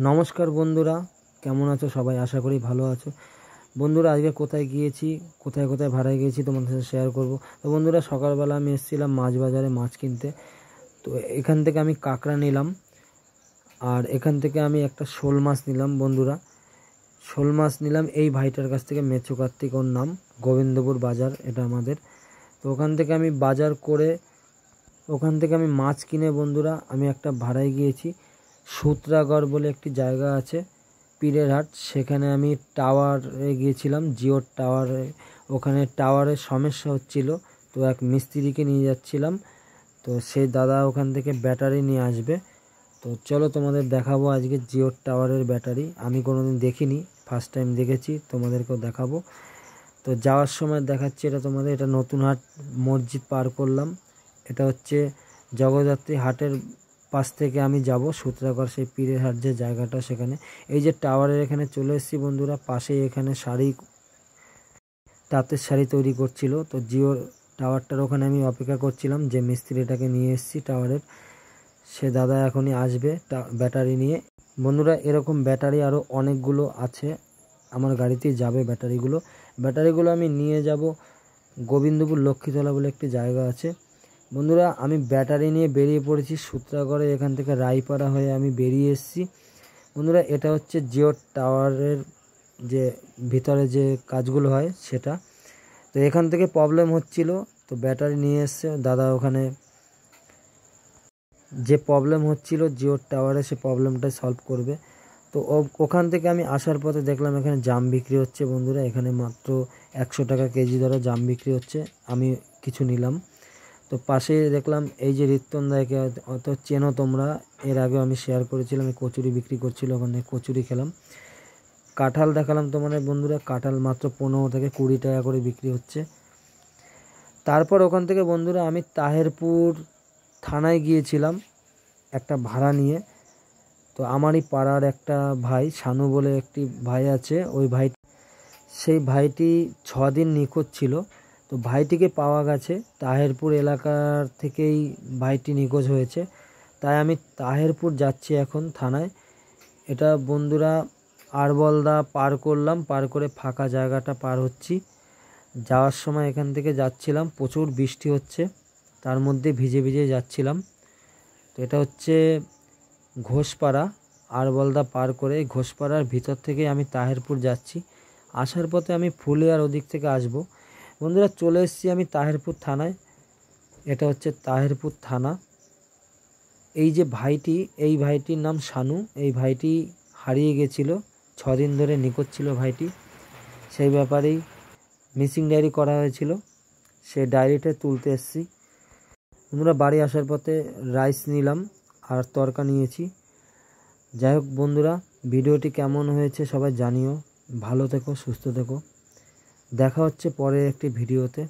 নমস্কার বন্ধুরা, কেমন আছো সবাই? আশা করি ভালো আছো। বন্ধুরা, আজকে কোথায় গিয়েছি, কোথায় কোথায় ভাড়ায় গিয়েছি তোমাদের সাথে শেয়ার করব। তো বন্ধুরা, সকালবেলা আমি এসেছিলাম মাছ বাজারে মাছ কিনতে। তো এখান থেকে আমি কাঁকড়া নিলাম, আর এখান থেকে আমি একটা শোল মাছ নিলাম। বন্ধুরা, শোল মাছ নিলাম এই ভাইটার কাছ থেকে, মেচো কার্তিক ওর নাম, গোবিন্দপুর বাজার এটা আমাদের। তো ওখান থেকে আমি বাজার করে ওখান থেকে আমি মাছ কিনে বন্ধুরা আমি একটা ভাড়ায় গিয়েছি। সূত্রাগড় বলে একটি জায়গা আছে, পীরের হাট, সেখানে আমি টাওয়ারে গিয়েছিলাম, জিওর টাওয়ারে। ওখানে টাওয়ারের সমস্যা হচ্ছিল, তো এক মিস্ত্রিকে নিয়ে যাচ্ছিলাম। তো সেই দাদা ওখান থেকে ব্যাটারি নিয়ে আসবে। তো চলো তোমাদের দেখাবো আজকে জিওর টাওয়ারের ব্যাটারি। আমি কোনোদিন দেখিনি, ফার্স্ট টাইম দেখেছি, তোমাদেরকেও দেখাবো। তো যাওয়ার সময় দেখাচ্ছি এটা তোমাদের। এটা নতুন হাট মসজিদ পার করলাম, এটা হচ্ছে জগদ্ধাত্রী হাটের পাশ থেকে আমি যাব সূত্রাগড়, সেই পীরের হাট যে জায়গাটা সেখানে। এই যে টাওয়ারের এখানে চলে এসেছি বন্ধুরা, পাশেই এখানে শাড়ি, তাঁতের শাড়ি তৈরি করছিল। তো জিওর টাওয়ারটার ওখানে আমি অপেক্ষা করছিলাম, যে মিস্ত্রিটাকে নিয়ে এসেছি টাওয়ারের, সে দাদা এখনই আসবে ব্যাটারি নিয়ে। বন্ধুরা, এরকম ব্যাটারি আরও অনেকগুলো আছে আমার গাড়িতেই যাবে ব্যাটারিগুলো আমি নিয়ে যাব গোবিন্দপুর লক্ষ্মীতলা বলে একটি জায়গা আছে। বন্ধুরা, আমি ব্যাটারি নিয়ে বেরিয়ে পড়েছি সূত্রাগড়ে, এখান থেকে রায়পাড়া হয়ে আমি বেরিয়ে এসেছি। বন্ধুরা, এটা হচ্ছে জিও টাওয়ারের যে ভিতরে যে কাজগুলো হয় সেটা। তো এখান থেকে প্রবলেম হচ্ছিল, তো ব্যাটারি নিয়ে এসছে দাদা। ওখানে যে প্রবলেম হচ্ছিল জিও টাওয়ারে, সে প্রবলেমটা সলভ করবে। তো ওখান থেকে আমি আসার পথে দেখলাম এখানে জাম বিক্রি হচ্ছে বন্ধুরা। এখানে মাত্র 100 টাকা কেজি ধরে জাম বিক্রি হচ্ছে, আমি কিছু নিলাম। তো পাশে দেখলাম এই যে রিত্তনদাকে অত চেনো তোমরা, এর আগেও আমি শেয়ার করেছিলাম, এই কচুরি বিক্রি করছিল, ওখানে কচুরি খেলাম। কাঁঠাল দেখালাম তোমাদের বন্ধুরা, কাঁঠাল মাত্র 15 থেকে 20 টাকা করে বিক্রি হচ্ছে। তারপর ওখান থেকে বন্ধুরা আমি তাহেরপুর থানায় গিয়েছিলাম একটা ভাড়া নিয়ে। তো আমারই পাড়ার একটা ভাই, শানু বলে একটি ভাই আছে, সেই ভাইটি 6 দিন নিখোঁজ ছিল। তো ভাইটিকে পাওয়া গেছে, তাহেরপুর এলাকার থেকেই ভাইটি নিখোঁজ হয়েছে। তাই আমি তাহেরপুর যাচ্ছি এখন থানায়। এটা বন্ধুরা আরবলদা পার করলাম, পার করে ফাঁকা জায়গাটা পার হচ্ছি। যাওয়ার সময় এখান থেকে যাচ্ছিলাম, প্রচুর বৃষ্টি হচ্ছে, তার মধ্যে ভিজে ভিজে যাচ্ছিলাম। তো এটা হচ্ছে ঘোষপাড়া, আরবলদা পার করে ঘোষপাড়ার ভিতর থেকে আমি তাহেরপুর যাচ্ছি। আসার পথে আমি ফুলিয়ার ওদিক থেকে আসবো। বন্ধুরা, চলে এসেছি আমি তাহেরপুর থানায়। এটা হচ্ছে তাহেরপুর থানা। এই যে ভাইটি, এই ভাইটির নাম শানু। এই ভাইটি হারিয়ে গেছিল, 6 দিন ধরে নিখোঁজ ছিল ভাইটি। সেই ব্যাপারেই মিসিং ডায়েরি করা হয়েছিল, সে ডায়েরিটা তুলতে এসেছি। বন্ধুরা, বাড়ি আসার পথে রাইস নিলাম আর তরকা নিয়েছি। যাই হোক বন্ধুরা, ভিডিওটি কেমন হয়েছে সবাই জানিও। ভালো থেকো, সুস্থ থেকো। দেখা হচ্ছে পরে একটি ভিডিওতে।